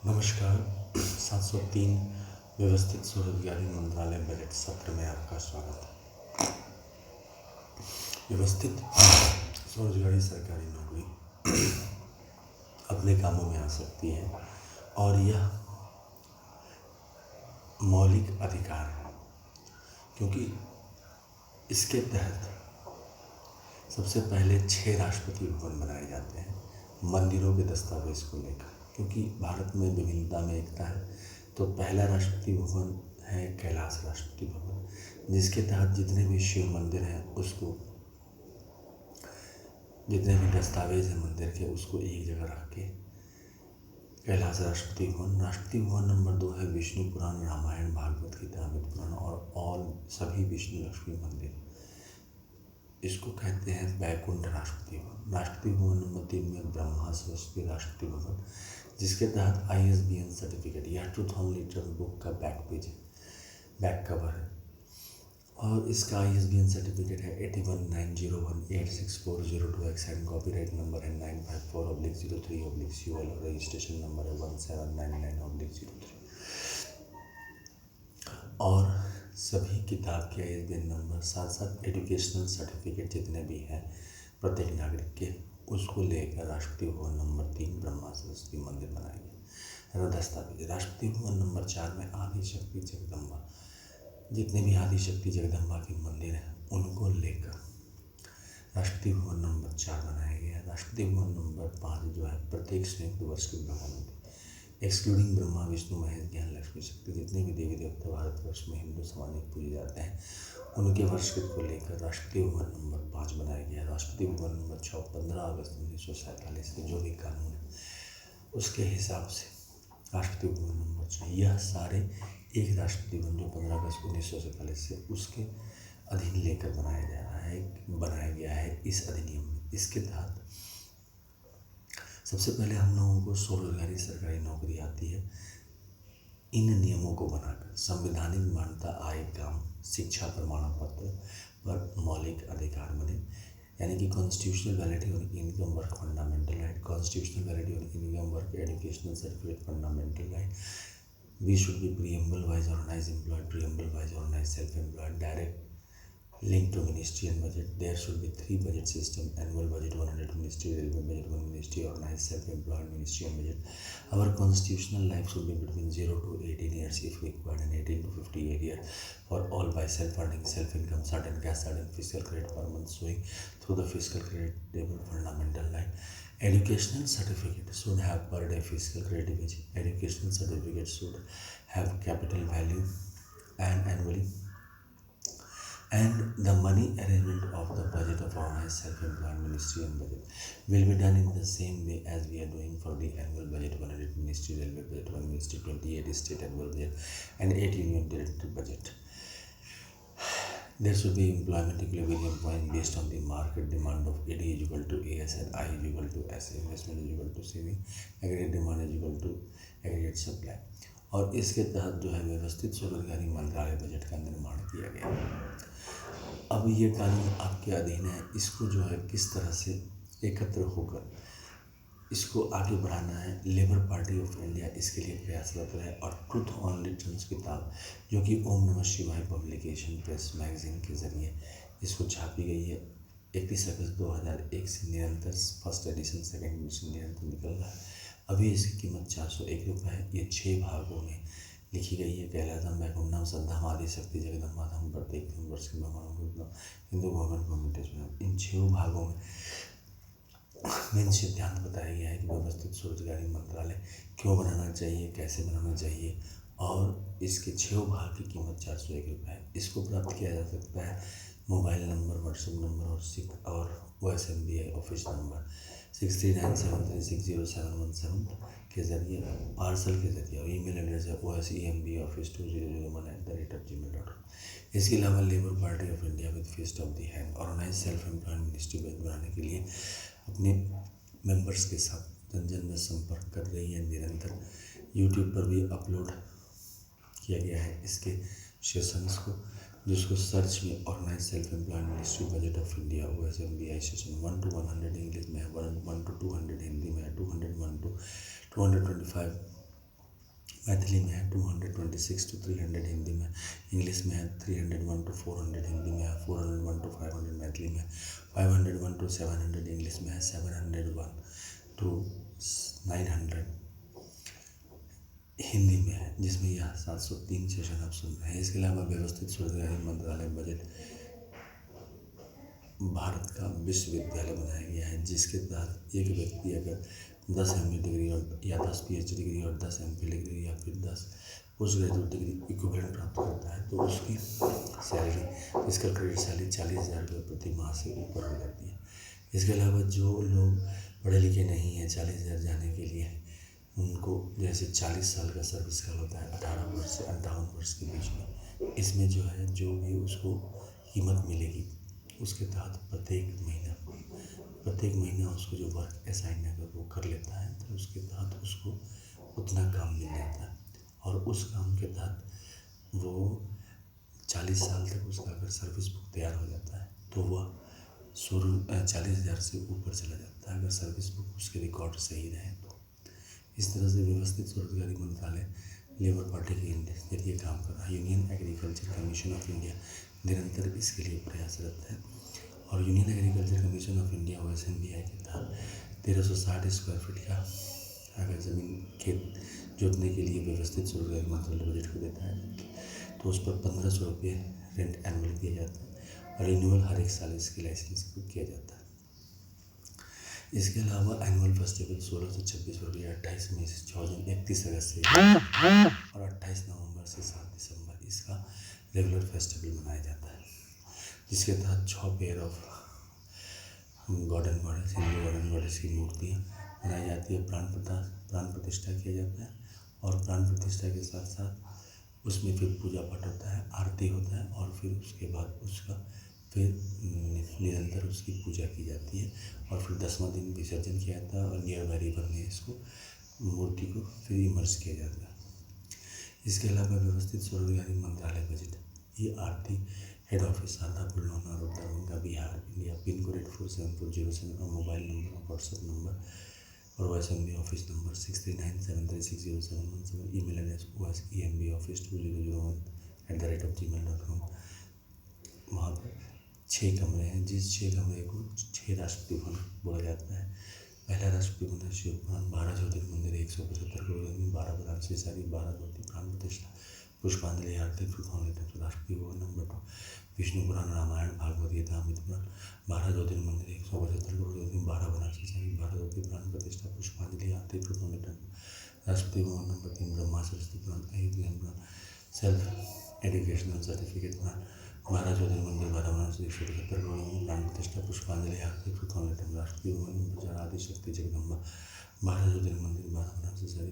नमस्कार। 703 व्यवस्थित स्वरोजगारी मंत्रालय बजट सत्र में आपका स्वागत है। व्यवस्थित स्वरोजगारी सरकारी नौकरी अपने कामों में आ सकती है और यह मौलिक अधिकार है, क्योंकि इसके तहत सबसे पहले 6 राष्ट्रपति भवन बनाए जाते हैं मंदिरों के दस्तावेज को लेकर। क्योंकि भारत में विभिन्नता में एकता है, तो पहला राष्ट्रपति भवन है कैलाश राष्ट्रपति भवन, जिसके तहत जितने भी शिव मंदिर हैं उसको, जितने भी दस्तावेज हैं मंदिर के, उसको एक जगह रख के कैलाश राष्ट्रपति भवन। राष्ट्रपति भवन नंबर 2 है विष्णु पुराण, रामायण, भागवत गीता, अमित पुराण और सभी विष्णु लक्ष्मी मंदिर, इसको कहते हैं वैकुंठ राष्ट्रपति भवन। राष्ट्रपति भवन नंबर 3 में ब्रह्मा सरस्वती राष्ट्रपति भवन, जिसके तहत ISBN सर्टिफिकेट, यह ट्रूथ ऑन लिटरल बुक का बैक पेज है, बैक कवर है, और इसका ISBN सर्टिफिकेट है 8190186402X एंड कॉपीराइट नंबर है 954/03/COL और रजिस्ट्रेशन नंबर है 1799/03। और सभी किताब के ISBN नंबर, साथ साथ एजुकेशनल सर्टिफिकेट जितने भी हैं प्रत्येक नागरिक के, उसको लेकर राष्ट्रपति भवन नंबर 3 ब्रह्मा सरस्वती मंदिर बनाया गया। दस्तावेज राष्ट्रपति भवन नंबर 4 में आदिशक्ति जगदम्बा, जितने भी आदिशक्ति जगदम्बा के मंदिर हैं उनको लेकर राष्ट्रपति भवन नंबर 4 बनाया गया। राष्ट्रपति भवन नंबर 5 जो है प्रत्येक संयुक्त वर्ष के ब्रह्मांड एक्सक्लूडिंग ब्रह्मा विष्णु महेश ज्ञान लक्ष्मी शक्ति, जितने भी देवी देवता भारतवर्ष में हिंदू समाज में पूजे जाते हैं उनके वर्ष को लेकर राष्ट्रपति भवन नंबर 5 बनाया गया। राष्ट्रपति भवन नंबर 6 15 अगस्त 1947 के जो भी कानून है उसके हिसाब से राष्ट्रपति भवन नंबर 6, यह सारे एक राष्ट्रपति भवन जो 15 अगस्त 1947 से उसके अधीन लेकर बनाया गया है इस अधिनियम में। इसके तहत सबसे पहले हम लोगों को स्वरोजगारी सरकारी नौकरी आती है। इन नियमों को बनाकर संवैधानिक मान्यता आय, काम, शिक्षा प्रमाण पत्र पर मौलिक अधिकार बने, यानी कि constitutional validity on income work fundamental right, constitutional validity on income work educational certificate fundamental right, we should be preamble wise organized employed, preamble wise organized self-employed, direct link to ministry and budget. There should be 3 budget system: annual budget 100 ministry, railway budget 1 ministry, organized self-employed ministry and budget. Our constitutional life should be between 0 to 18 years if required, and 18 to 58 years for all by self-funding, self-income, certain cash, certain fiscal credit per month showing through the fiscal credit table fundamental line. Educational certificate should have per day fiscal credit which educational certificate should have capital value and annually, and the money arrangement of the budget of organized self-employed ministry and budget will be done in the same way as we are doing for the annual budget 100 ministry, railway budget 1 ministry, 28 state annual budget and 8 union territory budget. There should be employment equilibrium point based on the market demand of AD is equal to AS and I is equal to S, investment is equal to saving, aggregate demand is equal to aggregate supply। और इसके तहत जो है व्यवस्थित स्वरोजगारी मंत्रालय budget का निर्माण किया गया। अब ये कानून आपके अधीन है, इसको जो है किस तरह से एकत्र होकर इसको आगे बढ़ाना है, लेबर पार्टी ऑफ इंडिया इसके लिए प्रयासरत है। और ट्रूथ ऑन लिटरल्स किताब जो कि ओम नमः शिवाय पब्लिकेशन प्रेस मैगजीन के ज़रिए इसको छापी गई है, 31 अगस्त 2001 से निरंतर फर्स्ट एडिशन, सेकेंड एडिशन निरंतर निकल रहा है। अभी इसकी कीमत 401 रुपये है। ये 6 भागों में लिखी गई है। कैलासम, वैकुंठम, श्रद्धाम, आदिशक्ति जगदम्बाधम, प्रत्येक वर्ष के ब्रह्मांड, हिंदू गवर्नमेंट कम्युनिटीज, इन 6 भागों में मेन सिद्धांत बताया गया है कि व्यवस्थित स्वरोजगारी मंत्रालय क्यों बनाना चाहिए, कैसे बनाना चाहिए, और इसके 6 भाग की कीमत 401 रुपये है। इसको प्राप्त किया जा सकता है मोबाइल नंबर, व्हाट्सएप नंबर और OSMBI ऑफिस नंबर 6397360717 के ज़रिए, पार्सल के ज़रिए, और ईमेल एड्रेस है OSEMBoffice2001@gmail.com। इसके अलावा Labour Party of India with fist of the hand organise self employed ministry बनाने के लिए अपने मेंबर्स के साथ जन में संपर्क कर रही है निरंतर। यूट्यूब पर भी अपलोड किया गया है इसके सेशंस को, जिसको सर्च में organise self employed ministry budget of India OSMBI session 1 to 100 English में है, 1 to 200 हिंदी में है, 201 to 225 मैथिली में है 226 to 300 हिंदी में, इंग्लिश में है 301 to 400 हिंदी में है, 401 to 500 मैथिली में, 501 to 700 इंग्लिश में है, 701 to 900 हिंदी में है, जिसमें यह 703 सेशन आप सुन रहे हैं। इसके अलावा व्यवस्थित स्वरोजगारी मंत्रालय बजट भारत का विश्वविद्यालय बनाया गया है, जिसके तहत एक व्यक्ति अगर 10 MA डिग्री और या 10 PhD डिग्री और 10 MPhil डिग्री या फिर 10 पोस्ट ग्रेजुएट डिग्री इक्विवेलेंट प्राप्त करता है तो उसकी सैलरी, इसका क्रेडिट सैलरी 40,000 रुपये प्रति माह से ऊपर हो जाती है। इसके अलावा जो लोग पढ़े लिखे नहीं हैं 40,000 जाने के लिए, उनको जैसे 40 साल का सर्विस काल होता है 18 वर्ष से 58 वर्ष के बीच में, इसमें जो है जो भी उसको कीमत मिलेगी उसके तहत प्रत्येक महीना उसको जो वर्क असाइन अगर वो कर लेता है तो उसके तहत उसको उतना काम मिल जाता है, और उस काम के तहत वो 40 साल तक उसका अगर सर्विस बुक तैयार हो जाता है तो वह 40,000 से ऊपर चला जाता है अगर सर्विस बुक उसके रिकॉर्ड सही रहे तो। इस तरह से व्यवस्थित स्वरोजगारी मंत्रालय लेबर पार्टी के जरिए काम कर रहा है। Union agriculture commission of India निरंतर इसके लिए प्रयासरत है, और union agriculture commission of India OSMBI के तहत 1360 स्क्वायर फीट का अगर ज़मीन खेत जोतने के लिए व्यवस्थित स्वरोजगारी मंत्रालय बजट को देता है तो उस पर 1500 रुपये रेंट एनुअल दिया जाता है, और रिन्यूअल हर एक साल इसके लाइसेंस को किया जाता है। इसके अलावा एनुअल फेस्टिवल 16 से 26 फरवरी, 28 मई से 6 जून, 31 अगस्त से और 28 नवंबर से 7 दिसंबर इसका रेगुलर फेस्टिवल मनाया जाता है, जिसके तहत 6 pair of God and goddess, Hindu God and goddess की मूर्तियाँ बनाई जाती है, प्राण प्रतिष्ठा किया जाता है, और प्राण प्रतिष्ठा के साथ साथ उसमें फिर पूजा पाठ होता है, आरती होता है, और फिर उसके बाद उसका फिर निरंतर उसकी पूजा की जाती है, और फिर 10वां दिन विसर्जन किया जाता है, और नियर बाय रिवर में इसको मूर्ति को फिर इमर्ज किया जाता है। इसके अलावा व्यवस्थित स्वरोजगारी मंत्रालय बजट ये आर्थिक head office Shardapur, Lohna, Darbhanga, Bihar, India, pin code 847407 और मोबाइल नंबर और व्हाट्सएप नंबर और OSMB office number 6397360717, email address osemboffis2001@gmail.com। वहाँ पर 6 कमरे हैं, जिस 6 कमरे को 6 राष्ट्रपति भवन बोला जाता है। पहला राष्ट्रपति भवन शिव पुराण, 12 ज्योतिर्लिंग मंदिर, 175 करोड़, 12 बनारसी साड़ी, 12 धोती, प्राण प्रतिष्ठा, पुष्पांजलि, आरती, राष्ट्रपति भवन। नंबर 2 विष्णु पुराण, रामायण, भागवत गीता, अमित पुराण, 12 ज्योतिर्लिंग मंदिर, 175 करोड़, 12 बनारसी साड़ी, 12 धोती, प्राण प्रतिष्ठा, पुष्पांजलि, आरती, राष्ट्रपति भवन। नंबर 3 ब्रह्मा सरस्वती पुराण, अयोध्या पुराण, सेल्फ एजुकेशनल सर्टिफिकेट पुराण, 12 ज्योतिर्लिंग मंदिर, 12 बनारसी, 175 करोड़, प्राण प्रतिष्ठा, पुष्पांजलि, आरती, राष्ट्रपति भवन। नंबर 4 आदिशक्ति जगदम्बा, 12 ज्योतिर्लिंग मंदिर, 12 बनारसी साड़ी,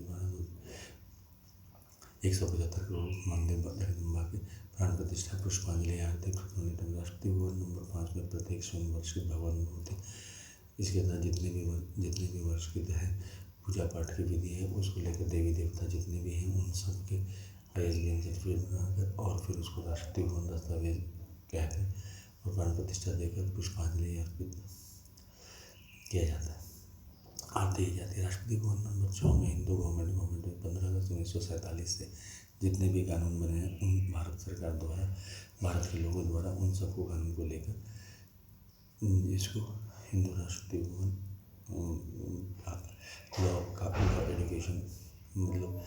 175 करोड़ मंदिर जगदम्बा के प्राण प्रतिष्ठा, पुष्पांजलि, आरती, राष्ट्रपति भवन। नंबर 5 में प्रत्येक सोमवार से भगवान मूर्ति। इसके तहत जितने भी वर्ष की है पूजा पाठ की विधि है उसको लेकर देवी देवता जितने भी हैं उन सब के ISBN सर्टिफिकेट बनाकर और फिर उसको राष्ट्रपति भवन दस्तावेज कहकर और प्राण प्रतिष्ठा देकर पुष्पांजलि अर्पित किया जाता है, आरती की जाती है। राष्ट्रपति भवन। नंबर 6 में हिंदू गवर्नमेंट 15 अगस्त 1947 से जितने भी कानून बने हैं उन भारत सरकार द्वारा, भारत के लोगों द्वारा उन सबको कानून को लेकर इसको हिंदू राष्ट्रपति भवन लॉ एजुकेशन मतलब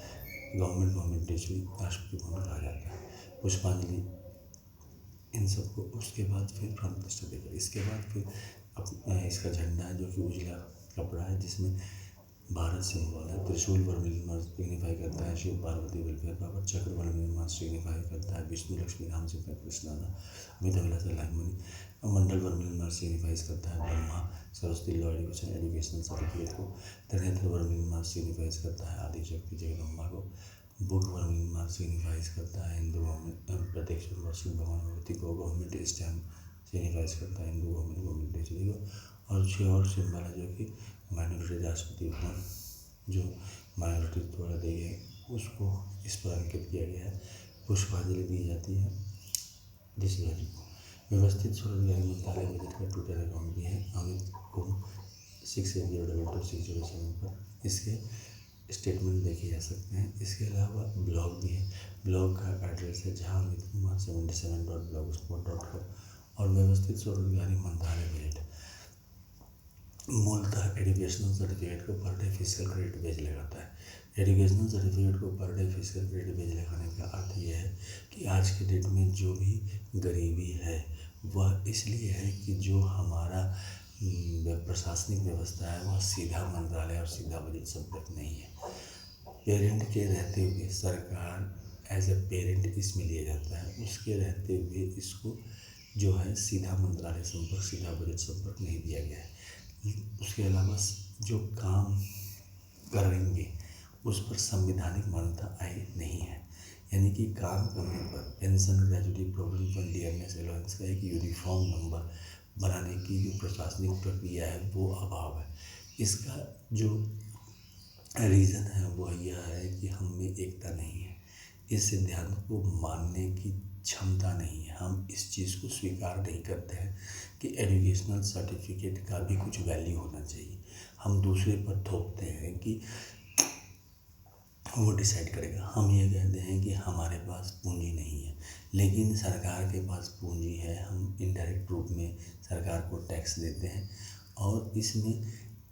गवर्नमेंट इशू राष्ट्रपति भवन कहा जाता है। पुष्पांजलि इन सबको उसके बाद फिर प्राण प्रतिष्ठा देकर इसके बाद फिर इसका झंडा है जो कि उजला कपड़ा है जिसमें भारत सिंबल है, त्रिशूल वर्णिल सिग्निफाई करता है शिव पार्वती वेलफेयर पावर, चक्र वर्णिल सिग्निफाई करता है विष्णु लक्ष्मी राम सीता कृष्ण अमित अभिलाषा लाइमनी, मंडल वर्णिल सिग्निफाइज करता है Brahma Saraswati law educational certificate को, त्रिनेत्र वर्णिल सिग्निफाइज करता है आदिशक्ति जगदम्बा को, बुक वर्णिल सिग्निफाइज करता है हिंदू गवर्नमेंट प्रत्यक्ष भगवान भगवती को, गवर्नमेंट स्टैम्प सिग्निफाइज करता है हिंदू गवर्नमेंट डेचरी को, और 6 और सिंबल है जो कि माइनॉरिटी राष्ट्रपति भवन जो माइनॉरिटी द्वारा दी गई उसको इस पर अंकित किया गया है। पुष्पांजलि दी जाती है जिस ध्वज को। व्यवस्थित स्वरोजगारी मंत्रालय बजट का ट्विटर अकाउंट भी है अमित को 68022607 पर। इसके स्टेटमेंट देखे जा सकते हैं। इसके अलावा ब्लॉग भी है। ब्लॉग का एड्रेस है jahanvidkumar77.blogspot.com और व्यवस्थित स्वरोजगारी मंत्रालय बजट मूलतः एजुकेशनल सर्टिफिकेट को पर डे फिजिकल क्रेडिट बेच लगाता है। एजुकेशनल सर्टिफिकेट को पर डे फिजिकल क्रेडिट बेच लगाने का अर्थ यह है कि आज के डेट में जो भी गरीबी है वह इसलिए है कि जो हमारा प्रशासनिक व्यवस्था है वह सीधा मंत्रालय और सीधा बजट संपर्क नहीं है। पेरेंट के रहते हुए सरकार एज ए पेरेंट इसमें लिया जाता है, उसके रहते हुए इसको जो है सीधा मंत्रालय संपर्क सीधा बजट संपर्क नहीं दिया गया है। उसके अलावा जो काम करेंगे उस पर संवैधानिक मान्यता आई नहीं है, यानी कि काम करने पर pension, gratuity, provident fund, dearness allowance का एक यूनिफॉर्म नंबर बनाने की जो प्रशासनिक प्रक्रिया है वो अभाव है। इसका जो रीज़न है वह यह है कि हम में एकता नहीं है, इस सिद्धांत को मानने की क्षमता नहीं है। हम इस चीज़ को स्वीकार नहीं करते हैं कि एजुकेशनल सर्टिफिकेट का भी कुछ वैल्यू होना चाहिए। हम दूसरे पर थोपते हैं कि वो डिसाइड करेगा। हम ये कहते हैं कि हमारे पास पूंजी नहीं है, लेकिन सरकार के पास पूंजी है। हम इनडायरेक्ट रूप में सरकार को टैक्स देते हैं और इसमें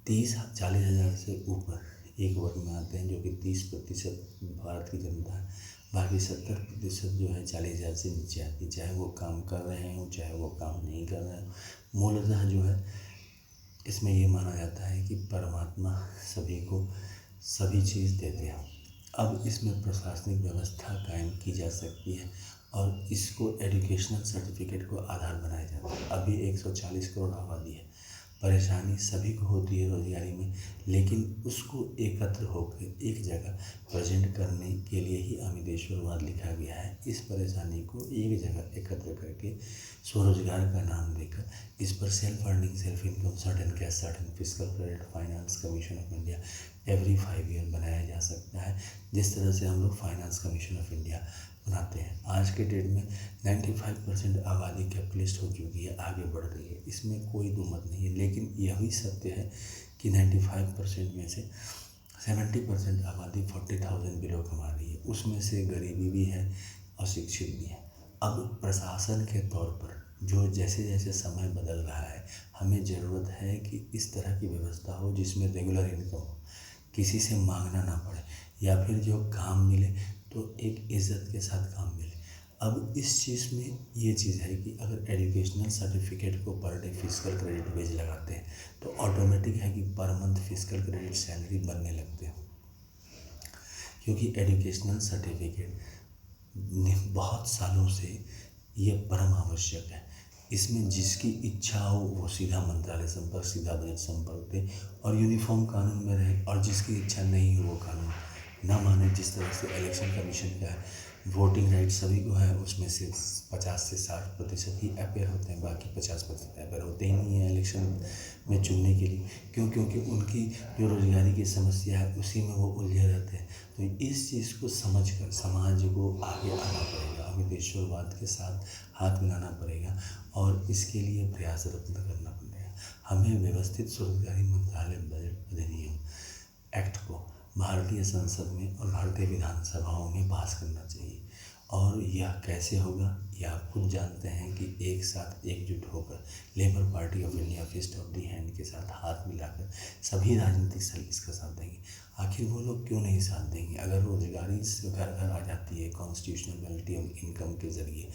40 हज़ार से ऊपर एक वर्ग में आते हैं जो कि 30% भारत की जनता है। बाकी 70% जो है 40 हज़ार से नीचे आती है, चाहे वो काम कर रहे हों चाहे वो काम नहीं कर रहे हों। मूलतः जो है इसमें ये माना जाता है कि परमात्मा सभी को सभी चीज़ देते हैं। अब इसमें प्रशासनिक व्यवस्था कायम की जा सकती है और इसको एजुकेशनल सर्टिफिकेट को आधार बनाया जाता है। अभी 140 करोड़ आबादी है, परेशानी सभी को होती है रोजगारी में, लेकिन उसको एकत्र होकर एक जगह प्रेजेंट करने के लिए ही अमिदेश्वरवाद लिखा गया है। इस परेशानी को एक जगह एकत्र करके स्वरोजगार का नाम देकर इस पर self earning, self income, certain cash, certain physical credit, finance commission of India every 5 year बनाया जा सकता है, जिस तरह से हम लोग फाइनेंस कमीशन ऑफ इंडिया बनाते हैं। आज के डेट में 95% आबादी कैपिटलिस्ट हो चुकी है, आगे बढ़ रही है, इसमें कोई दो मत नहीं है। लेकिन यह भी सत्य है कि 95% में से 70% आबादी 40,000 बिलो कमा रही है, उसमें से गरीबी भी है, अशिक्षित भी है। अब प्रशासन के तौर पर जो जैसे जैसे समय बदल रहा है, हमें ज़रूरत है कि इस तरह की व्यवस्था हो जिसमें रेगुलर इनकम हो, किसी से मांगना ना पड़े, या फिर जो काम मिले तो एक इज़्ज़त के साथ काम मिले। अब इस चीज़ में ये चीज़ है कि अगर एजुकेशनल सर्टिफिकेट को पर डे फिजिकल क्रेडिट बेच लगाते हैं तो ऑटोमेटिक है कि per month physical credit salary बनने लगते हैं, क्योंकि एजुकेशनल सर्टिफिकेट बहुत सालों से ये परम आवश्यक है। इसमें जिसकी इच्छा हो वो सीधा मंत्रालय संपर्क, सीधा बजट संपर्क दे और यूनिफॉर्म कानून में रहे, और जिसकी इच्छा नहीं हो वो कानून ना माने। जिस तरह से इलेक्शन कमीशन का है, वोटिंग राइट सभी को है, उसमें से 50 से 60% ही अपेयर होते हैं, बाकी 50% अपेयर होते ही नहीं है इलेक्शन में चुनने के लिए। क्यों? क्योंकि उनकी जो रोजगारी की समस्या है उसी में वो उलझे रहते हैं। तो इस चीज़ को समझकर समाज को आगे आना पड़ेगा, अमिदेश्वरवाद के साथ हाथ मिलाना पड़ेगा और इसके लिए प्रयासरत करना पड़ेगा। हमें व्यवस्थित स्वरोजगारी मंत्रालय बजट अधिनियम एक्ट को भारतीय संसद में और भारतीय विधानसभाओं में पास करना चाहिए। और यह कैसे होगा यह आप खुद जानते हैं कि एक साथ एकजुट होकर Labour Party of India, fist of the hand के साथ हाथ मिलाकर सभी राजनीतिक दल इसका साथ देंगे। आखिर वो लोग क्यों नहीं साथ देंगे? अगर रोजगारी से घर घर आ जाती है कॉन्स्टिट्यूशनलिटी ऑफ इनकम के ज़रिए,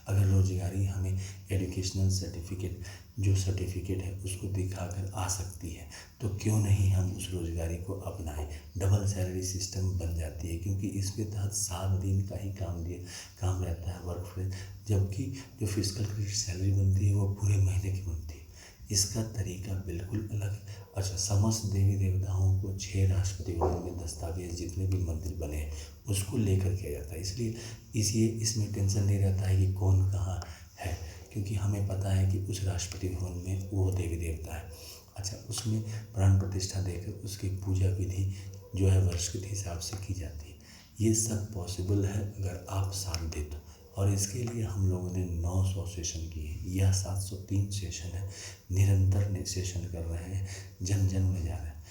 अगर रोजगारी हमें एजुकेशनल सर्टिफिकेट जो सर्टिफिकेट है उसको दिखाकर आ सकती है, तो क्यों नहीं हम उस रोजगारी को अपनाएं। डबल सैलरी सिस्टम बन जाती है, क्योंकि इसके तहत 7 दिन का ही काम रहता है वर्क फ्रेंड, जबकि जो फिजिकल क्रेडिट सैलरी बनती है वो पूरे महीने की बनती है। इसका तरीका बिल्कुल अलग है। अच्छा, समस्त देवी देवताओं को 6 राष्ट्रपति भवन में दस्तावेज जितने भी मंदिर बने हैं उसको लेकर किया जाता है, इसलिए इसमें टेंशन नहीं रहता है कि कौन कहाँ है, क्योंकि हमें पता है कि उस राष्ट्रपति भवन में वो देवी देवता है। अच्छा, उसमें प्राण प्रतिष्ठा देकर उसकी पूजा विधि जो है वर्ष के हिसाब से की जाती है। ये सब पॉसिबल है अगर आप साथ दें तो, और इसके लिए हम लोगों ने 900 सेशन किए, यह 703 सेशन है, निरंतर सेशन कर रहे हैं, जन जन में जा रहे हैं।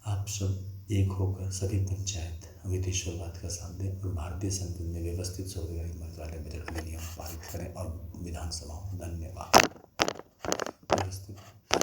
आप सब एक होकर सभी पंचायत अमितेश्वरवाद का साथ दें और भारतीय संसद में व्यवस्थित स्वरोजगारी मंत्रालय बजट अधिनियम पारित करें और विधानसभा। धन्यवाद।